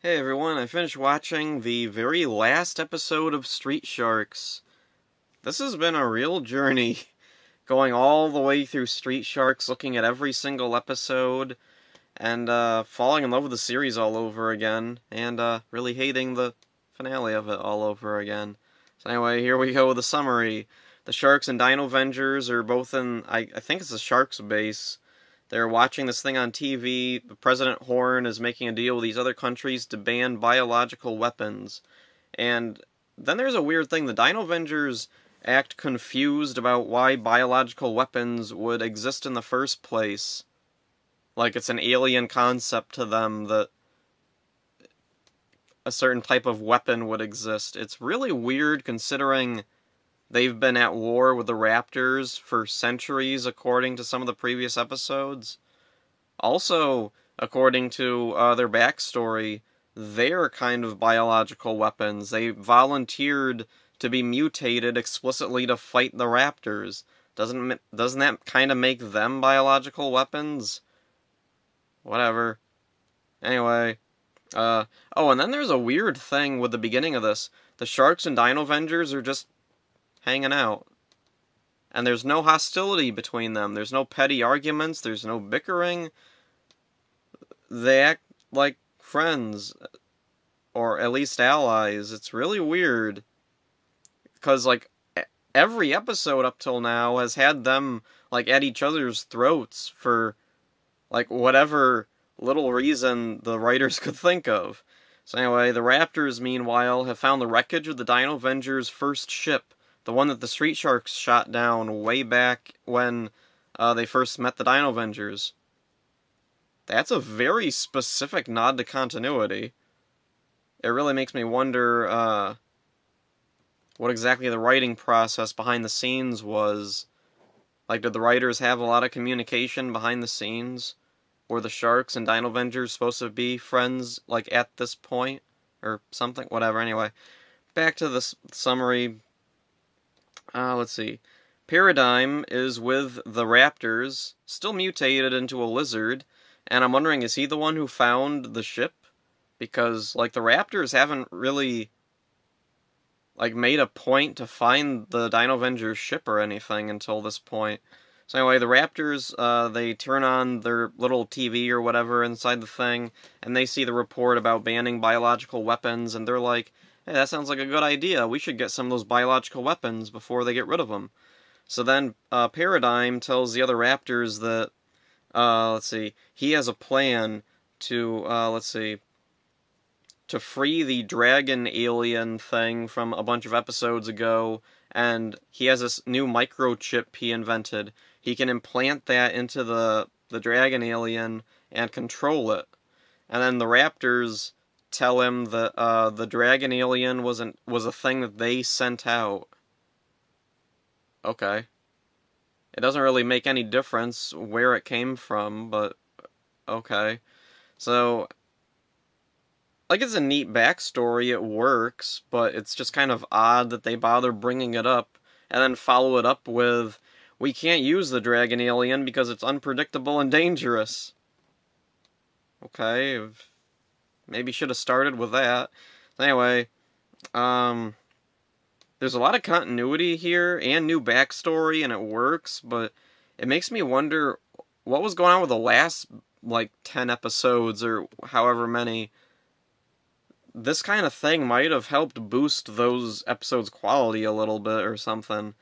Hey everyone, I finished watching the very last episode of Street Sharks. This has been a real journey, going all the way through Street Sharks, looking at every single episode, and falling in love with the series all over again, and really hating the finale of it all over again. So anyway, here we go with the summary. The Sharks and Dino Vengers are both in, I think it's the Sharks base. They're watching this thing on TV. President Horn is making a deal with these other countries to ban biological weapons. And then there's a weird thing. The Dino Vengers act confused about why biological weapons would exist in the first place. Like it's an alien concept to them that a certain type of weapon would exist. It's really weird considering they've been at war with the Raptors for centuries, according to some of the previous episodes. Also, according to their backstory, they're kind of biological weapons. They volunteered to be mutated explicitly to fight the Raptors. Doesn't that kind of make them biological weapons? Whatever. Anyway. Oh, and then there's a weird thing with the beginning of this. The Sharks and Dino Vengers are just hanging out. And there's no hostility between them. There's no petty arguments. There's no bickering. They act like friends. Or at least allies. It's really weird. Because, like, every episode up till now has had them, like, at each other's throats for, like, whatever little reason the writers could think of. So anyway, the Raptors, meanwhile, have found the wreckage of the Dino Vengers' first ship. The one that the Street Sharks shot down way back when they first met the Dino Vengers. That's a very specific nod to continuity. It really makes me wonder what exactly the writing process behind the scenes was. Like, did the writers have a lot of communication behind the scenes? Were the Sharks and Dino Vengers supposed to be friends, like, at this point? Or something? Whatever, anyway. Back to the summary. Let's see. Paradigm is with the Raptors, still mutated into a lizard, and I'm wondering, is he the one who found the ship? Because, like, the Raptors haven't really, like, made a point to find the Dino Vengers ship or anything until this point. So anyway, the Raptors, they turn on their little TV or whatever inside the thing, and they see the report about banning biological weapons, and they're like, hey, that sounds like a good idea. We should get some of those biological weapons before they get rid of them. So then Paradigm tells the other Raptors that, let's see, he has a plan to, to free the dragon alien thing from a bunch of episodes ago, and he has this new microchip he invented. He can implant that into the dragon alien and control it. And then the Raptors tell him that the dragon alien was a thing that they sent out. Okay. It doesn't really make any difference where it came from, but okay. So, like, it's a neat backstory, it works, but it's just kind of odd that they bother bringing it up, and then follow it up with, we can't use the dragon alien because it's unpredictable and dangerous. Okay, maybe should have started with that. Anyway, there's a lot of continuity here, and new backstory, and it works, but it makes me wonder what was going on with the last, like, 10 episodes, or however many. This kind of thing might have helped boost those episodes' quality a little bit, or something.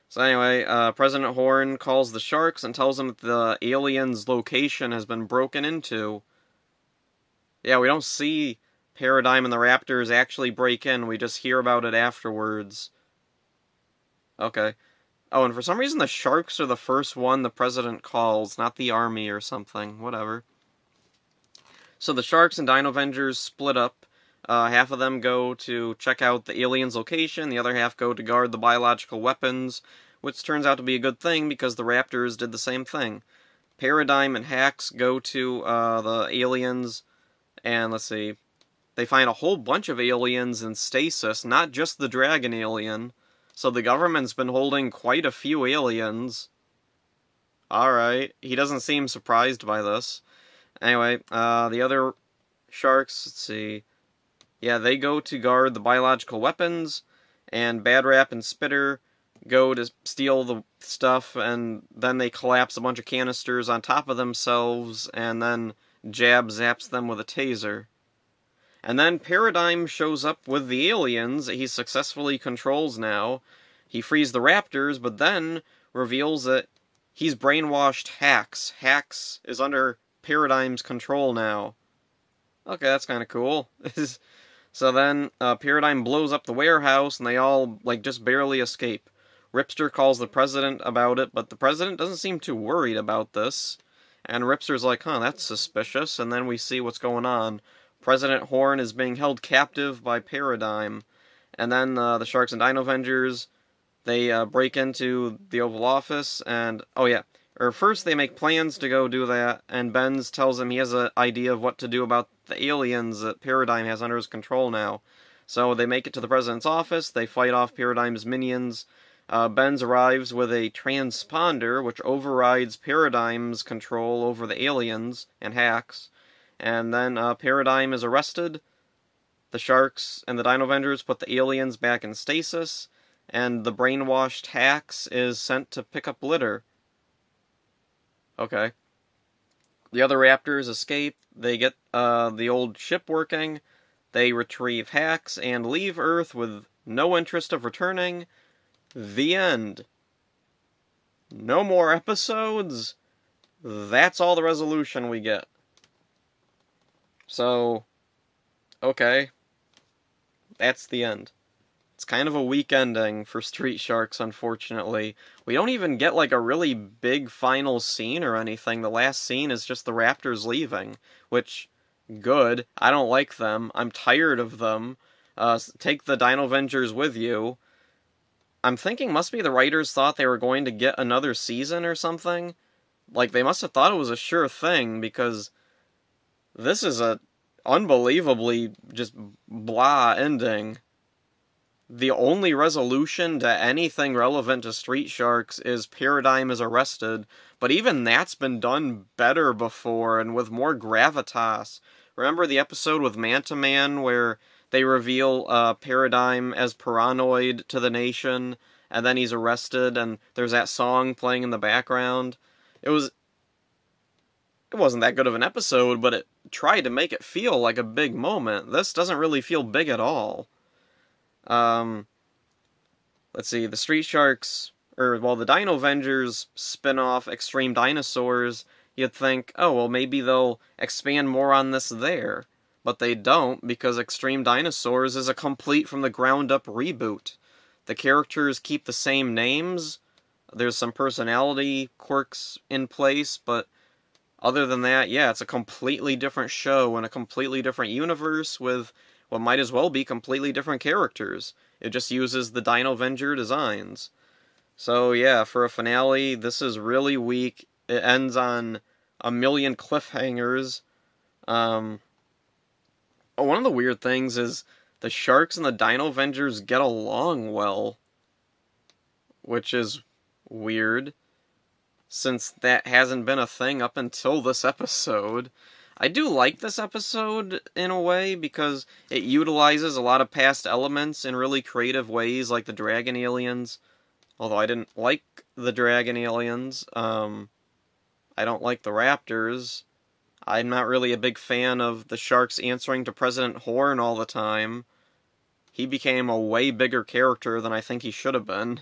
So anyway, President Horn calls the Sharks and tells them that the alien's location has been broken into. Yeah, we don't see Paradigm and the Raptors actually break in, we just hear about it afterwards. Okay. Oh, and for some reason the Sharks are the first one the President calls, not the Army or something. Whatever. So the Sharks and Dino Vengers split up. Half of them go to check out the alien's location, the other half go to guard the biological weapons, which turns out to be a good thing because the Raptors did the same thing. Paradigm and Hax go to the aliens, and let's see, they find a whole bunch of aliens in stasis, not just the dragon alien, so the government's been holding quite a few aliens. Alright, he doesn't seem surprised by this. Anyway, the other Sharks, let's see, Yeah, they go to guard the biological weapons, and Bad Rap and Spitter go to steal the stuff, and then they collapse a bunch of canisters on top of themselves, and then Jab zaps them with a taser. And then Paradigm shows up with the aliens that he successfully controls now. He frees the Raptors, but then reveals that he's brainwashed Hax. Hax is under Paradigm's control now. Okay, that's kind of cool. So then, Paradigm blows up the warehouse, and they all, just barely escape. Ripster calls the president about it, but the president doesn't seem too worried about this. And Ripster's like, that's suspicious, and then we see what's going on. President Horn is being held captive by Paradigm. And then, the Sharks and Dino Avengers, they break into the Oval Office, and, first they make plans to go do that, and Benz tells him he has an idea of what to do about the aliens that Paradigm has under his control now. So they make it to the president's office, they fight off Paradigm's minions. Benz arrives with a transponder, which overrides Paradigm's control over the aliens and Hax. And then Paradigm is arrested. The Sharks and the Dino Avengers put the aliens back in stasis, and the brainwashed Hax is sent to pick up litter. Okay. The other Raptors escape, they get the old ship working, they retrieve Hax, and leave Earth with no interest of returning. The end. No more episodes? That's all the resolution we get. So, okay. That's the end. It's kind of a weak ending for Street Sharks, unfortunately. We don't even get, a really big final scene or anything. The last scene is just the Raptors leaving, which, good. I don't like them. I'm tired of them. Take the Dino Avengers with you. I'm thinking must be the writers thought they were going to get another season or something. They must have thought it was a sure thing, because this is a unbelievably just blah ending. The only resolution to anything relevant to Street Sharks is Paradigm is arrested, but even that's been done better before and with more gravitas. Remember the episode with Manta Man where they reveal Paradigm as paranoid to the nation, and then he's arrested, and there's that song playing in the background? It wasn't that good of an episode, but it tried to make it feel like a big moment. This doesn't really feel big at all. Let's see, the Street Sharks, the Dino Avengers spin-off Extreme Dinosaurs, you'd think, maybe they'll expand more on this there. But they don't, because Extreme Dinosaurs is a complete from the ground up reboot. The characters keep the same names, there's some personality quirks in place, but other than that, it's a completely different show in a completely different universe with what might as well be completely different characters. It just uses the Dino Avenger designs. So for a finale, this is really weak. It ends on a million cliffhangers. One of the weird things is the Sharks and the Dino Avengers get along well, which is weird, since that hasn't been a thing up until this episode. I do like this episode, in a way, because it utilizes a lot of past elements in really creative ways, like the Dragon Aliens. Although I didn't like the Dragon Aliens. I don't like the Raptors. I'm not really a big fan of the Sharks answering to President Horn all the time. He became a way bigger character than I think he should have been.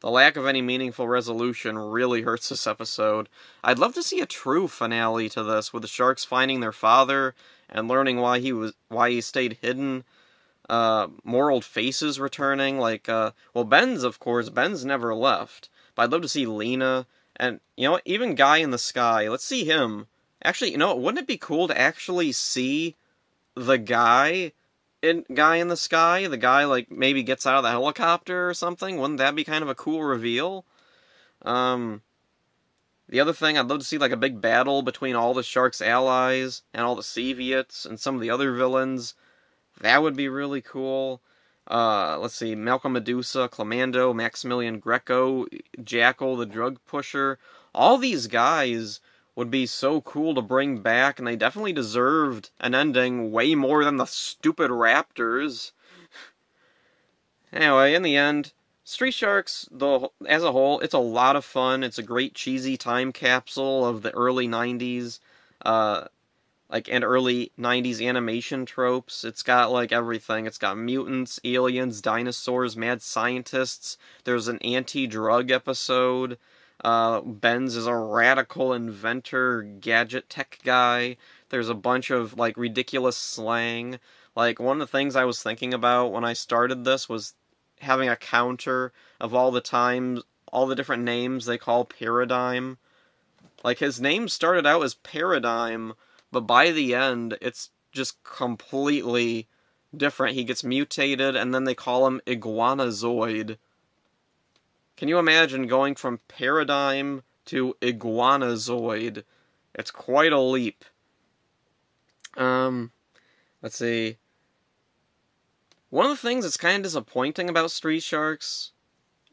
The lack of any meaningful resolution really hurts this episode. I'd love to see a true finale to this, with the Sharks finding their father and learning why he stayed hidden. More old faces returning, Ben's never left. But I'd love to see Lena, and, even Guy in the Sky. Let's see him. Actually, wouldn't it be cool to actually see the Guy in the Sky? The guy, maybe gets out of the helicopter or something? Wouldn't that be kind of a cool reveal? The other thing, I'd love to see, a big battle between all the Sharks' allies and all the Seviots and some of the other villains. That would be really cool. Let's see, Malcolm Medusa, Clamando, Maximilian Greco, Jackal, the drug pusher. All these guys would be so cool to bring back, and they definitely deserved an ending way more than the stupid raptors. Anyway, in the end, Street Sharks, as a whole, it's a lot of fun. It's a great cheesy time capsule of the early 90s, and early 90s animation tropes. It's got, like, everything. It's got mutants, aliens, dinosaurs, mad scientists. There's an anti-drug episode. Benz is a radical inventor, gadget tech guy. There's a bunch of, like, ridiculous slang. Like, one of the things I was thinking about when I started this was having a counter of all the different names they call Paradigm. Like, his name started out as Paradigm, but by the end, it's just completely different. He gets mutated, and then they call him Iguanazoid. Can you imagine going from Paradigm to Iguanazoid? It's quite a leap. Let's see. One of the things that's kind of disappointing about Street Sharks,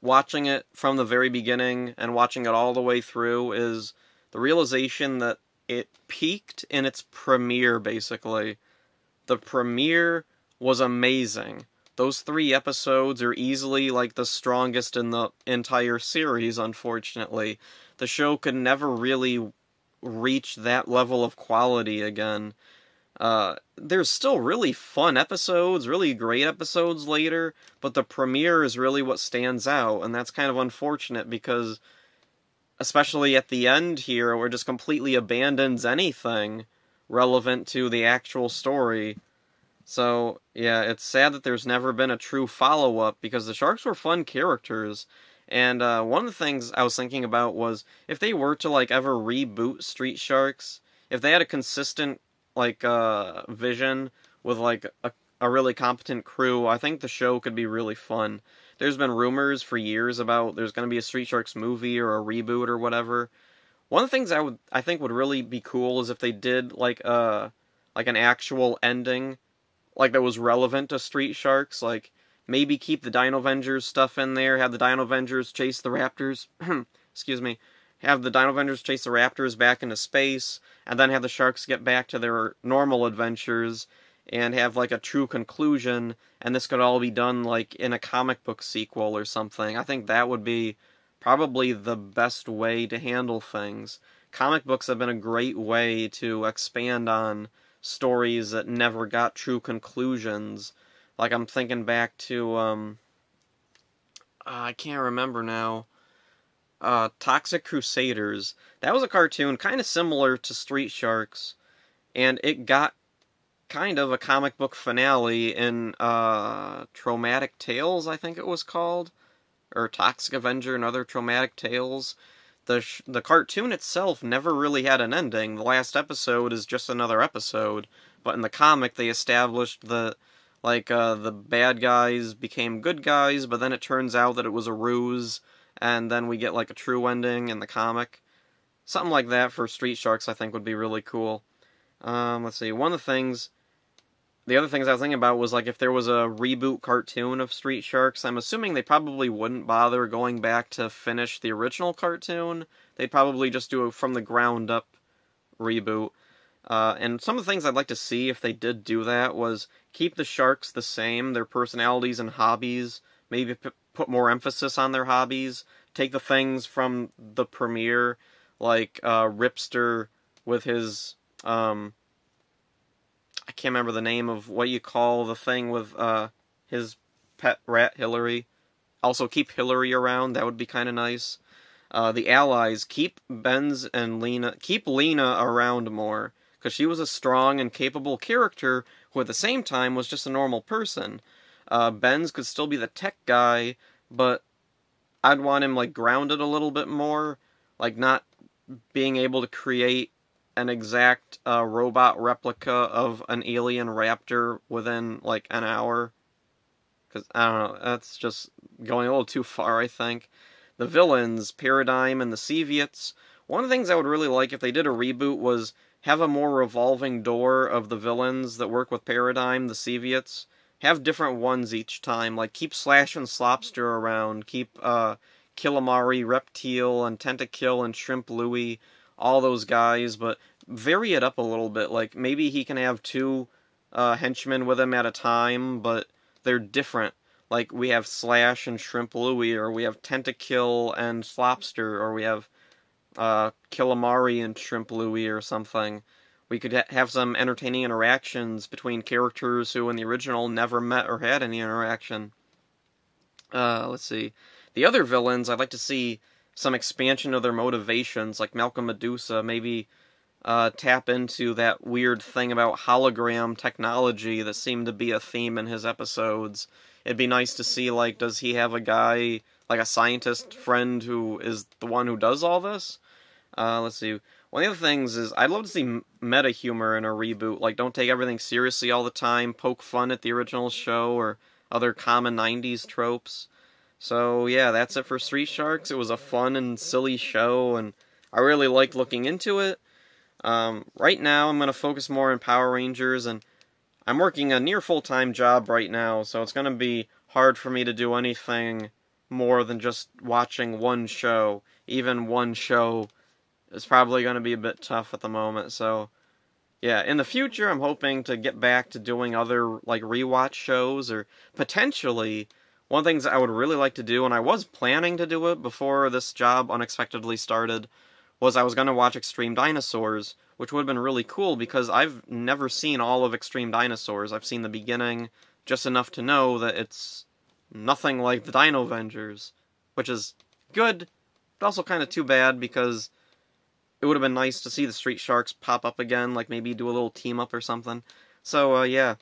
watching it from the very beginning and watching it all the way through, is the realization that it peaked in its premiere, basically. The premiere was amazing. Those 3 episodes are easily, like, the strongest in the entire series, unfortunately. The show could never really reach that level of quality again. There's still really fun episodes, really great episodes later, but the premiere is really what stands out, and that's kind of unfortunate because, especially at the end here, where it just completely abandons anything relevant to the actual story. So, yeah, it's sad that there's never been a true follow-up, because the Sharks were fun characters, and one of the things I was thinking about was, if they were to, like, ever reboot Street Sharks, if they had a consistent, like, vision with, like, a really competent crew, I think the show could be really fun. There's been rumors for years about there's going to be a Street Sharks movie or a reboot or whatever. One of the things I think would really be cool is if they did, like an actual ending, like, that was relevant to Street Sharks, like, maybe keep the Dino Avengers stuff in there, have the Dino Avengers chase the Raptors, excuse me, have the Dino Avengers chase the Raptors back into space, and then have the Sharks get back to their normal adventures, and have, like, a true conclusion, and this could all be done, like, in a comic book sequel or something. I think that would be probably the best way to handle things. Comic books have been a great way to expand on stories that never got true conclusions. Like, I'm thinking back to, I can't remember now, Toxic Crusaders. That was a cartoon kind of similar to Street Sharks, and it got kind of a comic book finale in, Traumatic Tales, I think it was called, or Toxic Avenger and Other Traumatic Tales. The cartoon itself never really had an ending. The last episode is just another episode, but in the comic they established that, like, the bad guys became good guys, but then it turns out that it was a ruse, and then we get, like, a true ending in the comic. Something like that for Street Sharks I think would be really cool. Let's see, the other things I was thinking about was, like, if there was a reboot cartoon of Street Sharks, I'm assuming they probably wouldn't bother going back to finish the original cartoon. They'd probably just do a from the ground up reboot. And some of the things I'd like to see if they did do that was keep the Sharks the same, their personalities and hobbies, maybe put more emphasis on their hobbies, take the things from the premiere, like Ripster with his, I can't remember the name of what you call the thing with his pet rat, Hillary. Also keep Hillary around, that would be kind of nice. The allies, keep Benz and Lena, keep Lena around more, because she was a strong and capable character who at the same time was just a normal person. Benz could still be the tech guy, but I'd want him, like, grounded a little bit more, like, not being able to create an exact robot replica of an alien raptor within, like, an hour. Because, I don't know, that's just going a little too far, I think. The villains, Paradigm and the Seviots. One of the things I would really like if they did a reboot was have a more revolving door of the villains that work with Paradigm, the Seviots. Have different ones each time, like keep Slash and Slopster around, keep Killamari, Reptile, and Tentakill, and Shrimp Louie. all those guys, but vary it up a little bit. Like, maybe he can have two henchmen with him at a time, but they're different. Like, we have Slash and Shrimp Louie, or we have Tentakill and Slopster, or we have Killamari and Shrimp Louie or something. We could have some entertaining interactions between characters who in the original never met or had any interaction. Let's see. The other villains, I'd like to see some expansion of their motivations, like Malcolm Medusa, maybe tap into that weird thing about hologram technology that seemed to be a theme in his episodes. It'd be nice to see, like, does he have a guy, like a scientist friend who is the one who does all this? Let's see. One of the other things is, I'd love to see meta humor in a reboot. Like, don't take everything seriously all the time, poke fun at the original show, or other common 90s tropes. So, yeah, that's it for Street Sharks. It was a fun and silly show, and I really liked looking into it. Right now, I'm going to focus more on Power Rangers, and I'm working a near full-time job right now, so it's going to be hard for me to do anything more than just watching one show. Even one show is probably going to be a bit tough at the moment, so yeah, in the future I'm hoping to get back to doing other, like, rewatch shows, or potentially, one of the things I would really like to do, and I was planning to do it before this job unexpectedly started, was I was going to watch Extreme Dinosaurs, which would have been really cool, because I've never seen all of Extreme Dinosaurs. I've seen the beginning, just enough to know that it's nothing like the Dino Avengers, which is good, but also kind of too bad, because it would have been nice to see the Street Sharks pop up again, like maybe do a little team-up or something. So, yeah.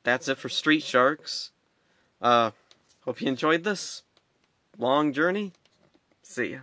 That's it for Street Sharks. Hope you enjoyed this long journey. See ya.